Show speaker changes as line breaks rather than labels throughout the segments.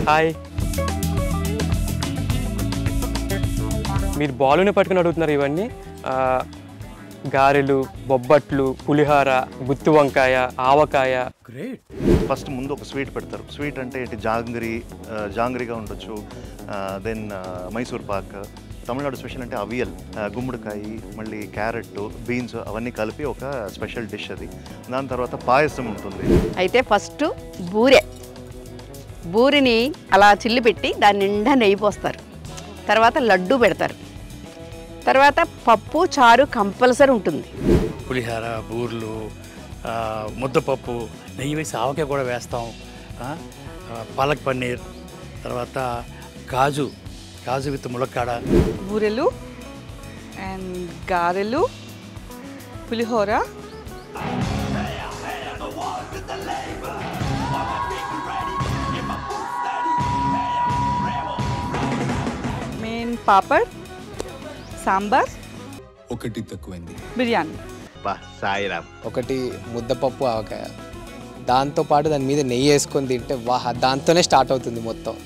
Hi. మీరు బాలుని పట్టుకుని అడుగుతున్నారు ఇవన్నీ. గారెలు, బొబ్బట్లు, పులిహార, గుత్తి వంకాయ, ఆవకాయ.
గ్రేట్. ఫస్ట్ ముందు ఒక స్వీట్ పెడతారు. స్వీట్ అంటే ఏంటి? జాంగ్రీగా ఉండొచ్చు, దెన్ మైసూర్ పాక్. తమిళనాడు స్పెషల్ అంటే అవియల్, గుమ్మడికాయ, మళ్ళీ క్యారెట్, బీన్స్ అవన్నీ కలిపి ఒక స్పెషల్ డిష్ అది. దాని తర్వాత పాయసం ఉంటుంది.
అయితే ఫస్ట్ బూరిని అలా చిల్లి పెట్టి దాని నిండా నెయ్యి పోస్తారు. తర్వాత లడ్డు పెడతారు. తర్వాత పప్పు చారు కంపల్సరీ ఉంటుంది.
పులిహార, బూర్లు, ముద్దపప్పు, నెయ్యి వేసి ఆవకాయ కూడా వేస్తాం. పాలక్ పన్నీర్, తర్వాత కాజు విత్ ములక్కాడ.
బూరెలు అండ్ గారెలు, పులిహోర, మెయిన్ పాపడ్, సాంబార్,
ఒకటి తక్కువైంది,
బిర్యానీ.
ఒకటి ముద్దపప్పు ఆవకాయ, దాంతోపాటు దాని మీద నెయ్యి వేసుకొని తింటే వాహ్, దాంతోనే స్టార్ట్ అవుతుంది మొత్తం.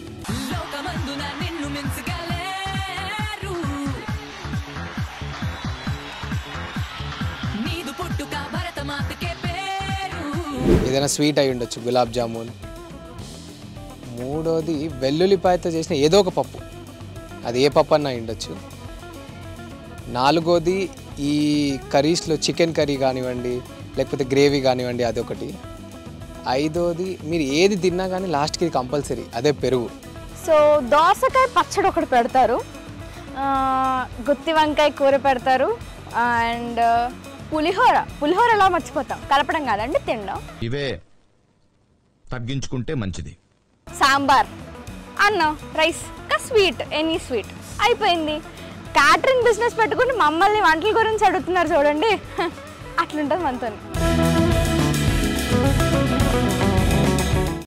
ఏదైనా స్వీట్ అయి ఉండొచ్చు, గులాబ్ జామున్. మూడోది వెల్లుల్లిపాయతో చేసిన ఏదో ఒక పప్పు, అది ఏ పప్పు అన్నా ఉండొచ్చు. నాలుగోది ఈ కర్రీస్లో చికెన్ కర్రీ కానివ్వండి, లేకపోతే గ్రేవీ కానివ్వండి, అదొకటి. ఐదోది మీరు ఏది తిన్నా కానీ లాస్ట్కి ఇది కంపల్సరీ, అదే పెరుగు.
సో దోసకాయ పచ్చడి ఒకటి పెడతారు, గుత్తి వంకాయ కూర పెడతారు, అండ్ పులిహోర ఎలా మర్చిపోతాం, కలపడం కాదండి, తినడం.
ఇవే తగ్గించుకుంటే మంచిది.
సాంబార్, అన్నం, రైస్, స్వీట్, ఎనీ స్వీట్ అయిపోయింది. క్యాటరింగ్ బిజినెస్ పెట్టుకుని మమ్మల్ని వంటల గురించి అడుగుతున్నారు చూడండి, అట్లుంటుంది మనతో.